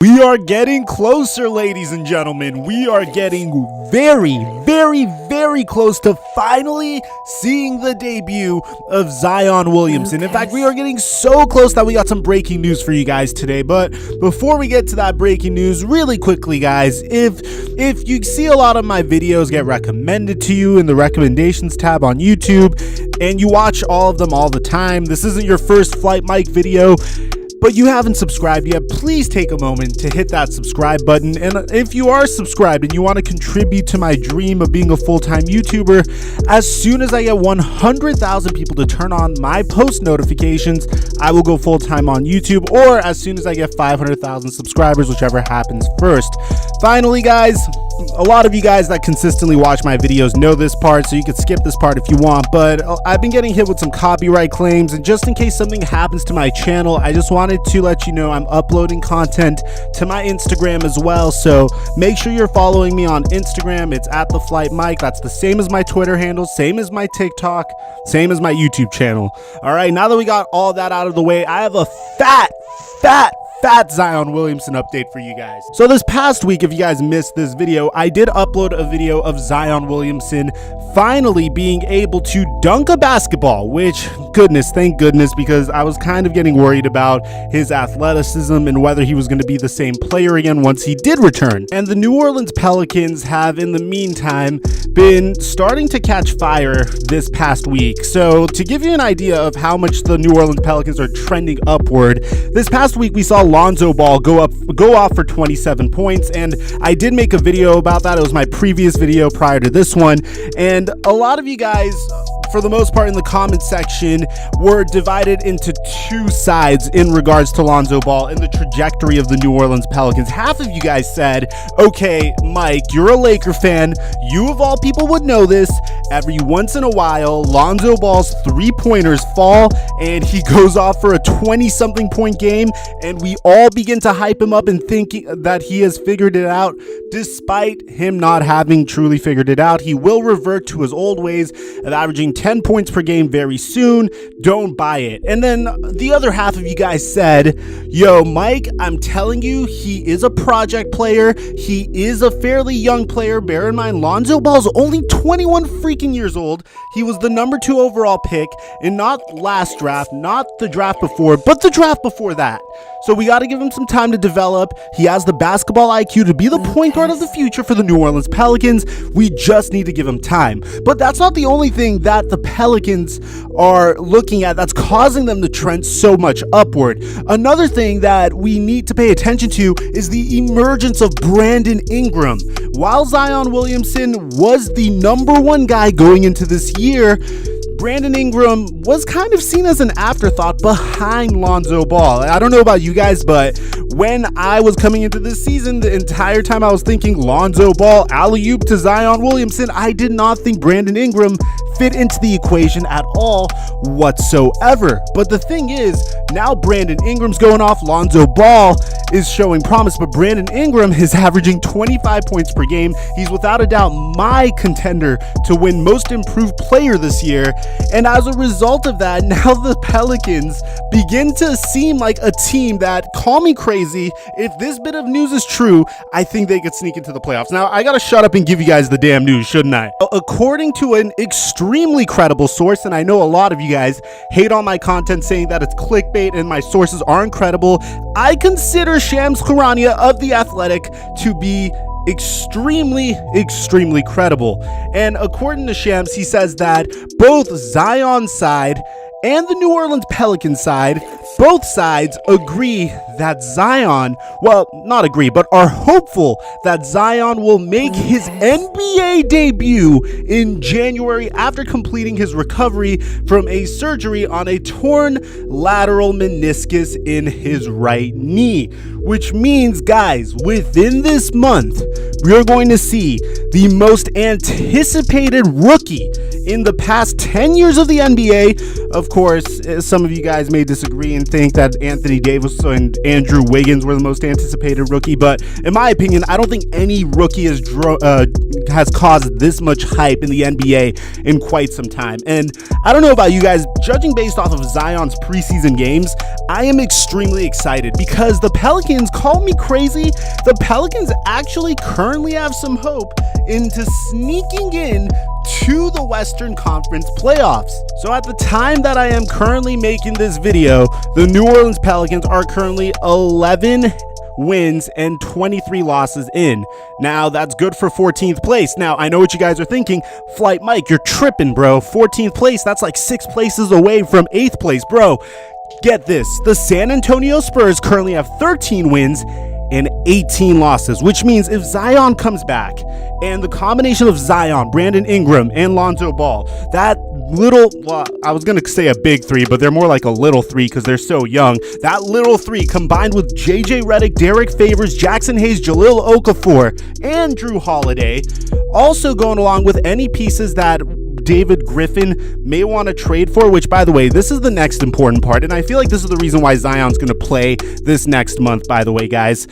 We are getting closer, ladies and gentlemen. We are getting very close to finally seeing the debut of Zion Williamson. In fact, we are getting so close that we got some breaking news for you guys today. But before we get to that breaking news, really quickly, guys, if you see a lot of my videos get recommended to you in the recommendations tab on YouTube, and you watch all of them all the time, this isn't your first Flight Mike video, but you haven't subscribed yet, please take a moment to hit that subscribe button. And if you are subscribed and you want to contribute to my dream of being a full-time YouTuber, as soon as I get 100,000 people to turn on my post notifications, I will go full-time on YouTube, or as soon as I get 500,000 subscribers, whichever happens first. Finally, guys, a lot of you guys that consistently watch my videos know this part, so you can skip this part if you want, but I've been getting hit with some copyright claims, and just in case something happens to my channel, I just wanted to let you know I'm uploading content to my Instagram as well, so make sure you're following me on Instagram. It's at the Flight Mike. That's the same as my Twitter handle, same as my TikTok, same as my YouTube channel. All right, now that we got all that out of the way, I have a fat Zion Williamson update for you guys. So this past week, if you guys missed this video, I did upload a video of Zion Williamson finally being able to dunk a basketball, which, thank goodness, because I was kind of getting worried about his athleticism and whether he was going to be the same player again once he did return. And the New Orleans Pelicans have, in the meantime, been starting to catch fire this past week. So to give you an idea of how much the New Orleans Pelicans are trending upward, this past week we saw Lonzo Ball go off for 27 points, and I did make a video about that. It was my previous video prior to this one, and a lot of you guys, for the most part in the comment section, were divided into two sides in regards to Lonzo Ball and the trajectory of the New Orleans Pelicans. Half of you guys said, okay, Mike, you're a Laker fan. You of all people would know this. Every once in a while, Lonzo Ball's three-pointers fall and he goes off for a 20-something point game, and we all begin to hype him up and think that he has figured it out. Despite him not having truly figured it out, he will revert to his old ways of averaging 10 points per game very soon. Don't buy it. And then the other half of you guys said, yo, Mike, I'm telling you, he is a project player. He is a fairly young player. Bear in mind, Lonzo Ball's only 21 freaking years old. He was the number 2 overall pick, and not last draft, not the draft before, but the draft before that. So we got to give him some time to develop. He has the basketball IQ to be the point guard of the future for the New Orleans Pelicans. We just need to give him time. But that's not the only thing that the Pelicans are looking at that's causing them to trend so much upward. Another thing that we need to pay attention to is the emergence of Brandon Ingram. While Zion Williamson was the number 1 guy going into this year, Brandon Ingram was kind of seen as an afterthought behind Lonzo Ball. I don't know about you guys, but when I was coming into this season, the entire time I was thinking Lonzo Ball, alley-oop to Zion Williamson. I did not think Brandon Ingram fit into the equation at all whatsoever. But the thing is, now Brandon Ingram's going off, Lonzo Ball is showing promise, but Brandon Ingram is averaging 25 points per game. He's without a doubt my contender to win Most Improved Player this year. And as a result of that, now the Pelicans begin to seem like a team that, call me crazy, if this bit of news is true, I think they could sneak into the playoffs. Now, I gotta shut up and give you guys the damn news, shouldn't I? According to an extremely credible source, and I know a lot of you guys hate on my content saying that it's clickbait and my sources aren't credible, I consider Shams Charania of The Athletic to be extremely credible. And according to Shams, he says that both Zion's side and the New Orleans Pelicans side, both sides agree that Zion, well, not agree, but are hopeful that Zion will make his NBA debut in January after completing his recovery from a surgery on a torn lateral meniscus in his right knee. Which means, guys, within this month, we are going to see the most anticipated rookie in the past 10 years of the NBA. Of course, some of you guys may disagree and think that Anthony Davis and Andrew Wiggins were the most anticipated rookie, but in my opinion, I don't think any rookie has caused this much hype in the NBA in quite some time. And I don't know about you guys, judging based off of Zion's preseason games, I am extremely excited because the Pelicans, call me crazy, the Pelicans actually currently have some hope into sneaking in to the Western Conference playoffs. So at the time that I am currently making this video, the New Orleans Pelicans are currently 11 wins and 23 losses in. Now that's good for 14th place. Now I know what you guys are thinking, Flight Mike, you're tripping, bro. 14th place, that's like 6 places away from 8th place, bro. Get this, the San Antonio Spurs currently have 13 wins and 18 losses, which means if Zion comes back and the combination of Zion, Brandon Ingram, and Lonzo Ball, that little, well, I was gonna say a big three, but they're more like a little three because they're so young. That little three combined with JJ Redick, Derek Favors, Jackson Hayes, Jahlil Okafor, and Drew Holiday, also going along with any pieces that David Griffin may want to trade for, which, by the way, this is the next important part, and I feel like this is the reason why Zion's going to play this next month, by the way, guys.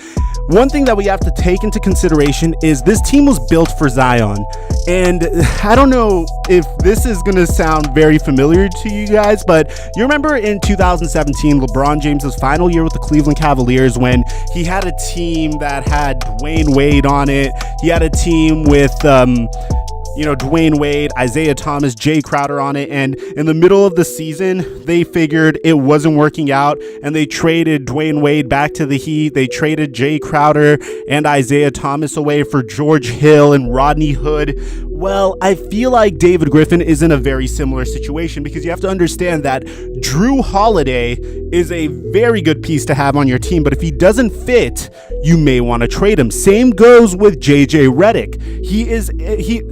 One thing that we have to take into consideration is this team was built for Zion, and I don't know if this is going to sound very familiar to you guys, but you remember in 2017, LeBron James's final year with the Cleveland Cavaliers, when he had a team that had Dwayne Wade on it. He had a team with Dwayne Wade, Isaiah Thomas, Jay Crowder on it, and in the middle of the season, they figured it wasn't working out, and they traded Dwayne Wade back to the Heat. They traded Jay Crowder and Isaiah Thomas away for George Hill and Rodney Hood. Well, I feel like David Griffin is in a very similar situation because you have to understand that Drew Holiday is a very good piece to have on your team, but if he doesn't fit, you may want to trade him. Same goes with JJ Redick.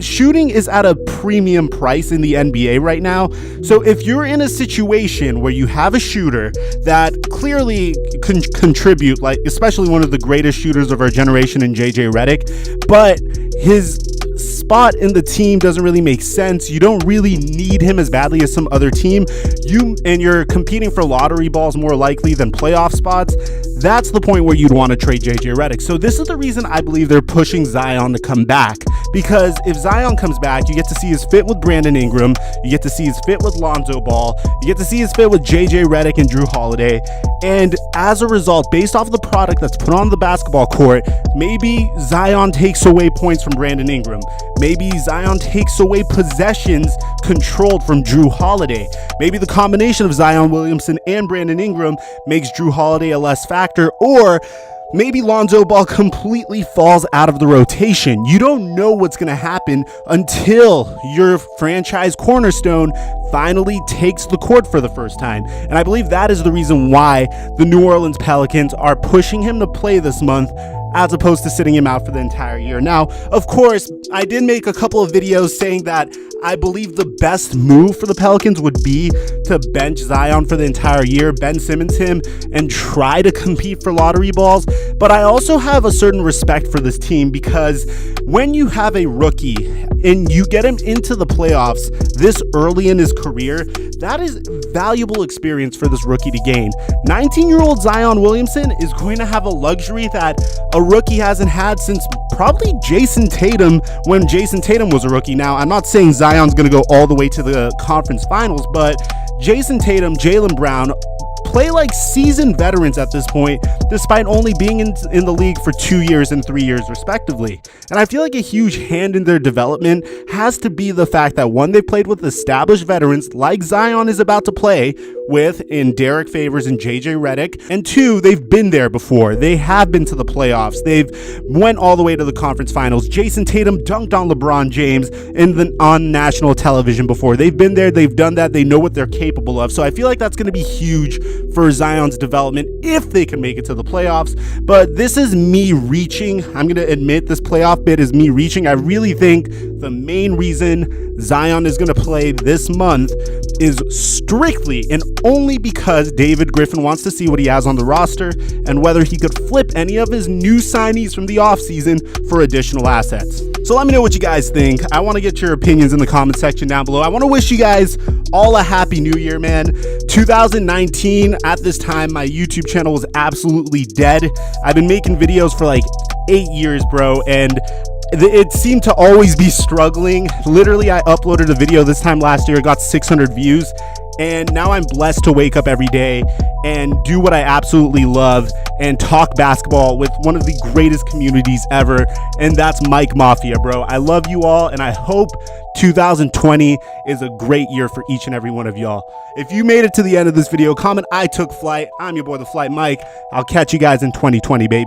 Shooting is at a premium price in the NBA right now. So if you're in a situation where you have a shooter that clearly can contribute, like especially one of the greatest shooters of our generation in JJ Redick, but his spot in the team doesn't really make sense, you don't really need him as badly as some other team, you're competing for lottery balls more likely than playoff spots, that's the point where you'd want to trade JJ Redick. So this is the reason I believe they're pushing Zion to come back, because if Zion comes back, you get to see his fit with Brandon Ingram, you get to see his fit with Lonzo Ball, you get to see his fit with JJ Redick and Drew Holiday, and as a result, based off of the product that's put on the basketball court, maybe Zion takes away points from Brandon Ingram. Maybe Zion takes away possessions controlled from Drew Holiday. Maybe the combination of Zion Williamson and Brandon Ingram makes Drew Holiday a less factor, or maybe Lonzo Ball completely falls out of the rotation. You don't know what's going to happen until your franchise cornerstone finally takes the court for the first time. And I believe that is the reason why the New Orleans Pelicans are pushing him to play this month as opposed to sitting him out for the entire year. Now, of course, I did make a couple of videos saying that I believe the best move for the Pelicans would be to bench Zion for the entire year, Ben Simmons him, and try to compete for lottery balls. But I also have a certain respect for this team because when you have a rookie and you get him into the playoffs this early in his career, that is valuable experience for this rookie to gain. 19-year-old Zion Williamson is going to have a luxury that a rookie hasn't had since probably Jason Tatum, when Jason Tatum was a rookie. Now, I'm not saying Zion's going to go all the way to the conference finals, but Jason Tatum, Jaylen Brown play like seasoned veterans at this point, despite only being in the league for 2 years and 3 years respectively. And I feel like a huge hand in their development has to be the fact that, one, they've played with established veterans like Zion is about to play with in Derek Favors and JJ Redick, and two, they've been there before. They have been to the playoffs. They've went all the way to the conference finals. Jason Tatum dunked on LeBron James on national television before. They've been there, they've done that, they know what they're capable of. So I feel like that's going to be huge for Zion's development if they can make it to the playoffs. But this is me reaching. I'm going to admit this playoff bid is me reaching. I really think the main reason Zion is going to play this month is strictly and only because David Griffin wants to see what he has on the roster and whether he could flip any of his new signees from the offseason for additional assets. So let me know what you guys think. I want to get your opinions in the comment section down below. I want to wish you guys all a happy new year, man. 2019, at this time, my YouTube channel was absolutely dead. I've been making videos for like 8 years, bro, and it seemed to always be struggling. Literally, I uploaded a video this time last year, got 600 views, and now I'm blessed to wake up every day and do what I absolutely love and talk basketball with one of the greatest communities ever, and that's Mike Mafia, bro. I love you all, and I hope 2020 is a great year for each and every one of y'all. If you made it to the end of this video, comment "I took flight." I'm your boy, The Flight Mike. I'll catch you guys in 2020, baby.